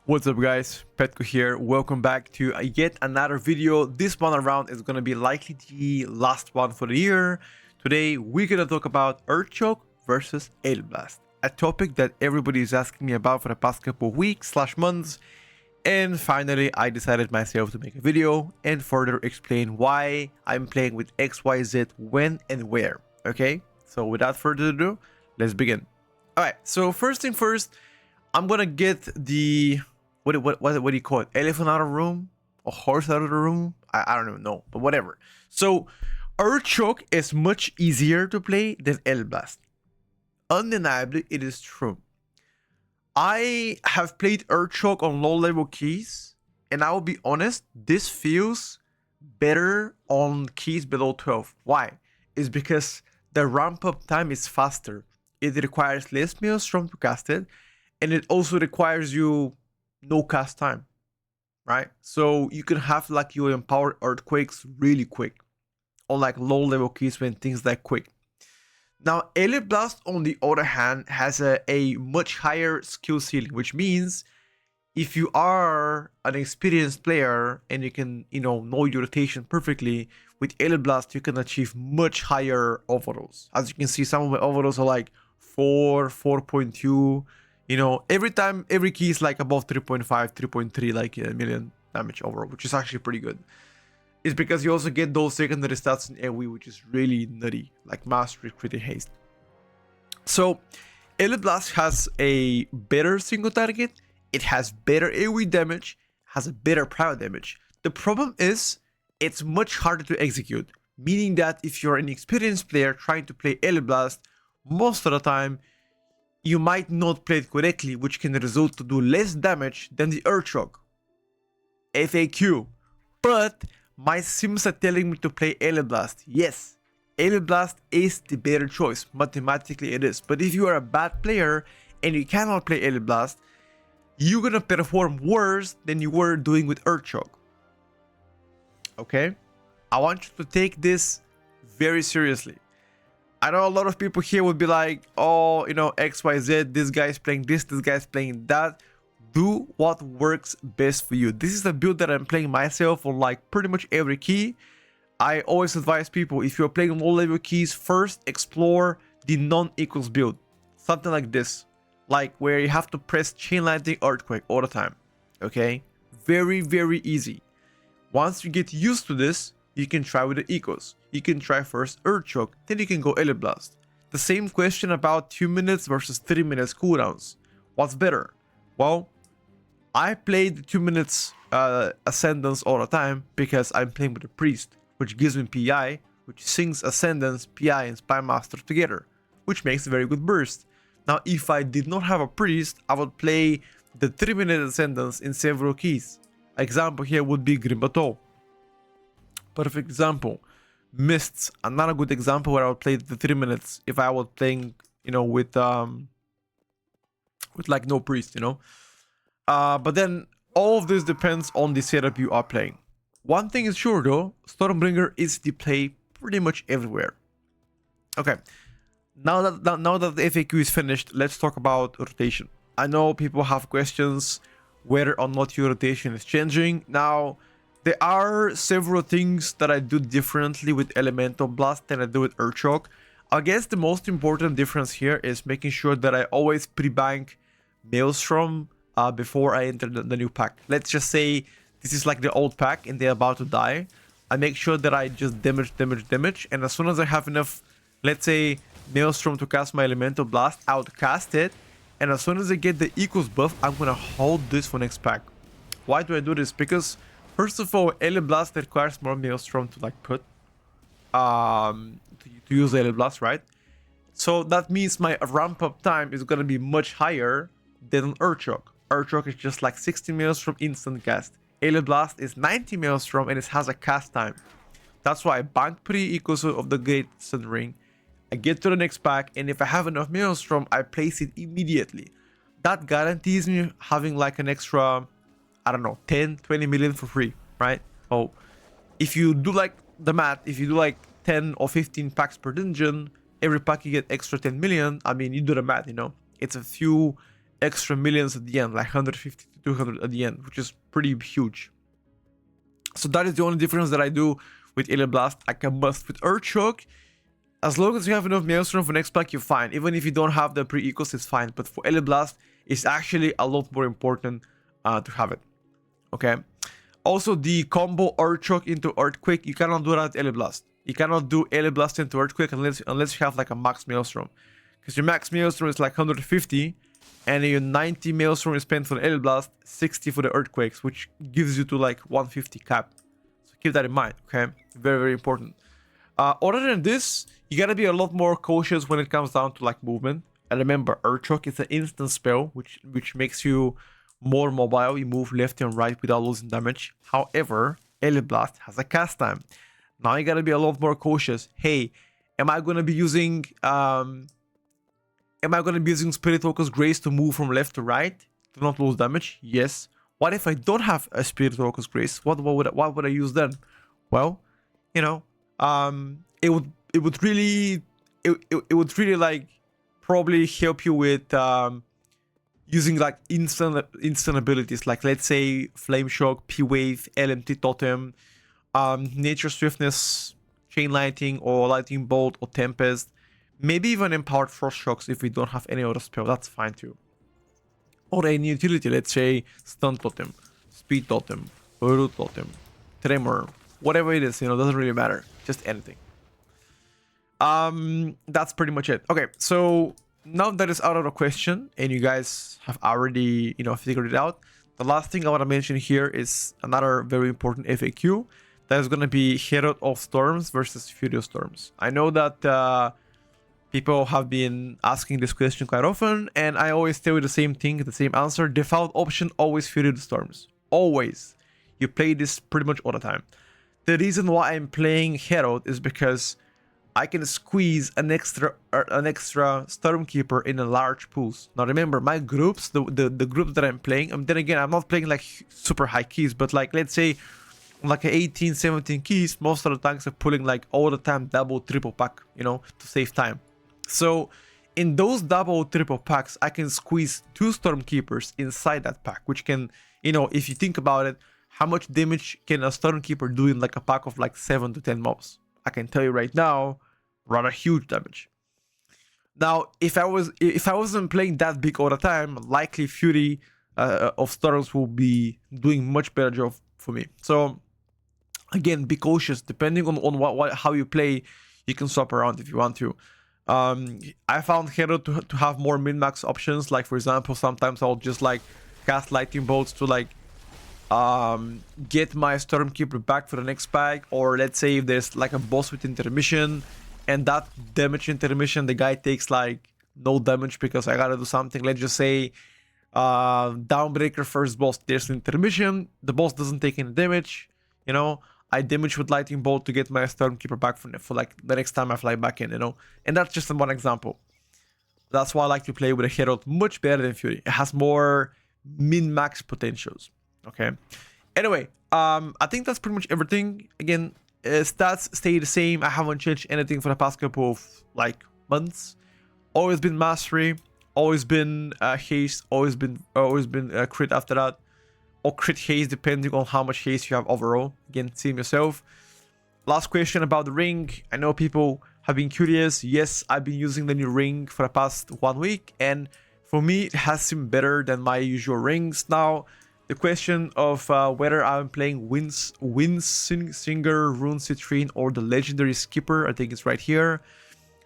What's up guys, Petko here. Welcome back to yet another video. This one around is gonna be likely the last one for the year. Today we're gonna talk about Earthshock versus Blast, a topic that everybody is asking me about for the past couple of weeks/months. And finally I decided myself to make a video and further explain why I'm playing with XYZ when and where. Okay, so without further ado, let's begin. Alright, so first thing first, I'm gonna get the what do you call it? Elephant out of the room? A horse out of the room? I don't even know, but whatever. So Earthshock is much easier to play than Blast. Undeniably, it is true. I have played Earthshock on low level keys, and I will be honest, this feels better on keys below 12. Why? It's because the ramp up time is faster. It requires less maelstrom to cast it, and it also requires you no cast time, right? So you can have like your empowered earthquakes really quick on like low level keys when things like quick. Now Blast on the other hand has a much higher skill ceiling, which means if you are an experienced player and you can know your rotation perfectly, with Blast you can achieve much higher overalls. As you can see, some of my overalls are like 4, 4.2. Every key is like above 3.5, 3.3, like a million damage overall, which is actually pretty good. It's because you also get those secondary stats in AoE, which is really nutty, like Mastery, Crit, and Haste. So, Blast has a better single target, it has better AoE damage, has a better prior damage. The problem is, it's much harder to execute, meaning that if you're an experienced player trying to play Blast, most of the time, you might not play it correctly, which can result to do less damage than the Earthshock. FAQ. But my sims are telling me to play Blast. Yes, Blast is the better choice. Mathematically it is. But if you are a bad player and you cannot play Blast, you're gonna perform worse than you were doing with Earthshock. Okay? I want you to take this very seriously. I know a lot of people here would be like, oh, XYZ, this guy's playing this guy's playing that. Do what works best for you. This is a build that I'm playing myself on like pretty much every key. I always advise people, if you're playing low level keys, first explore the non-equals build. Something like this. Like where you have to press Chain Lightning Earthquake all the time. Okay? Very, very easy. Once you get used to this, you can try with the Ecos. You can try first Earthshock, then you can go Blast. The same question about 2 minutes versus 3 minutes cooldowns. What's better? Well, I played the 2 minutes Ascendance all the time because I'm playing with a Priest, which gives me PI, which syncs Ascendance, PI, and Spy Master together, which makes a very good burst. Now, if I did not have a Priest, I would play the 3 minute Ascendance in several keys. Example here would be Grim Bateau. Perfect example. Mists, another good example where I would play the 3 minutes if I was playing, with like no priest, But then all of this depends on the setup you are playing. One thing is sure though, Stormbringer is the play pretty much everywhere. Okay, now that the FAQ is finished, let's talk about rotation. I know people have questions whether or not your rotation is changing. Now, there are several things that I do differently with Elemental Blast than I do with Earthshock. I guess the most important difference here is making sure that I always pre-bank Maelstrom before I enter the new pack. Let's just say this is like the old pack and they're about to die. I make sure that I just damage, and as soon as I have enough, let's say, Maelstrom to cast my Elemental Blast, I would cast it, and as soon as I get the equals buff, I'm gonna hold this for next pack. Why do I do this? Because first of all, Blast requires more Maelstrom to like put to use Blast, right? So that means my ramp up time is gonna be much higher than Earthshock. Earthshock is just like 60 Maelstrom instant cast. Blast is 90 Maelstrom and it has a cast time. That's why I bank pre-equals of the Great Sun Ring. I get to the next pack, and if I have enough Maelstrom, I place it immediately. That guarantees me having like an extra, I don't know, 10, 20 million for free, right? So if you do like the math, if you do like 10 or 15 packs per dungeon, every pack you get extra 10 million. I mean, you do the math, It's a few extra millions at the end, like 150 to 200 at the end, which is pretty huge. So that is the only difference that I do with Alien Blast. I can bust with Earthshock. As long as you have enough Maelstrom for next pack, you're fine. Even if you don't have the pre-ecos, it's fine. But for Alien Blast, it's actually a lot more important to have it. Okay. Also, the combo Earthshock into Earthquake, you cannot do that with Alien Blast. You cannot do Alien Blast into Earthquake unless you have like a max Maelstrom. Because your max Maelstrom is like 150, and your 90 Maelstrom is spent for the Alien Blast, 60 for the Earthquakes, which gives you to like 150 cap. So keep that in mind, okay? Very, very important. Other than this, you gotta be a lot more cautious when it comes down to like movement. And remember, Earthshock is an instant spell, which makes you more mobile. You move left and right without losing damage. However, Alien Blast has a cast time. Now you gotta be a lot more cautious. Hey, am I gonna be using Spirit Focus Grace to move from left to right to not lose damage? Yes. What if I don't have a Spirit Focus Grace? What would I use then? Well, you know, it would really like probably help you with using like instant abilities, like let's say Flame Shock, P-Wave, LMT Totem, Nature Swiftness, Chain Lightning, or Lightning Bolt, or Tempest. Maybe even Empowered Frost Shocks if we don't have any other spell, that's fine too. Or any utility, let's say Stun Totem, Speed Totem, Root Totem, Tremor, whatever it is, you know, doesn't really matter. Just anything. That's pretty much it. Okay, so now that is out of the question and you guys have already, you know, figured it out, the last thing I want to mention here is another very important FAQ. That is going to be Herald of Storms versus Fury of Storms. I know that people have been asking this question quite often, and I always tell you the same thing, the same answer. Default option, always Fury of Storms. Always. You play this pretty much all the time. The reason why I'm playing Herald is because I can squeeze an extra Stormkeeper in a large pools. Now remember, my groups, the groups that I'm playing, then again, I'm not playing like super high keys, but like let's say like 18, 17 keys, most of the tanks are pulling like all the time double, triple pack, you know, to save time. So in those double, triple packs, I can squeeze 2 Stormkeepers inside that pack, which can, you know, if you think about it, how much damage can a Stormkeeper do in like a pack of like 7 to 10 mobs? I can tell you right now, rather huge damage. Now, if I wasn't playing that big all the time, likely Fury of Storms will be doing much better job for me. So again, be cautious. Depending on how you play, you can swap around if you want to. I found Herald to have more min-max options. Like for example, sometimes I'll just like cast Lightning Bolts to like get my Stormkeeper back for the next pack. Or let's say if there's like a boss with intermission, and that damage intermission, the guy takes like no damage because I gotta do something. Let's just say Dawnbreaker first boss, there's intermission, the boss doesn't take any damage, you know, I damage with Lightning Bolt to get my Stormkeeper back for like the next time I fly back in, you know. And that's just one example. That's why I like to play with a Herald much better than Fury. It has more min-max potentials. Okay. Anyway, I think that's pretty much everything. Again, stats stay the same. I haven't changed anything for the past couple of like months. Always been mastery, always been haste, always been crit after that, or crit haste depending on how much haste you have overall. Again, see yourself. Last question about the ring. I know people have been curious. Yes, I've been using the new ring for the past 1 week, and for me it has seemed better than my usual rings. Now the question of whether I'm playing Singer, Rune Citrine, or the legendary Skipper, I think it's right here.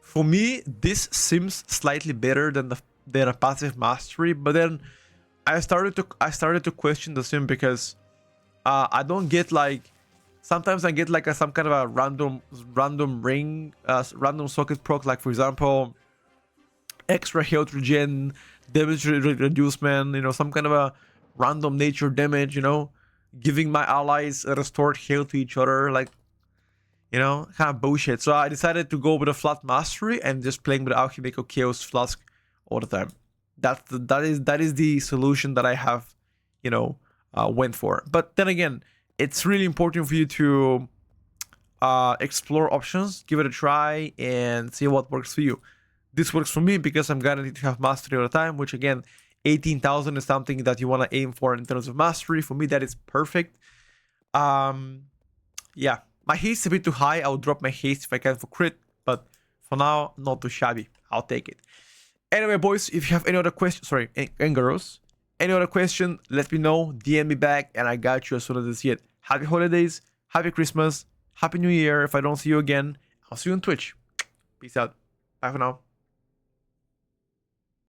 For me, this seems slightly better than a passive mastery, but then I started to question the sim because I don't get like, sometimes I get like some kind of a random ring, random socket proc, like for example, extra health regen, damage reducement, you know, some kind of a random nature damage, you know, giving my allies a restored health to each other, like, you know, kind of bullshit. So I decided to go with a flat mastery and just playing with Alchemical Chaos Flask all the time. That is the solution that I have, you know, went for. But then again, it's really important for you to explore options, give it a try, and see what works for you. This works for me because I'm guaranteed to have mastery all the time, which again, 18,000 is something that you want to aim for in terms of mastery. For me, that is perfect. Yeah, my haste is a bit too high. I'll drop my haste if I can for crit, but for now, not too shabby. I'll take it. Anyway, boys, if you have any other questions, sorry, and girls, any other question, let me know. DM me back, and I got you as soon as I see it. Happy holidays, happy Christmas, happy New Year. If I don't see you again, I'll see you on Twitch. Peace out. Bye for now.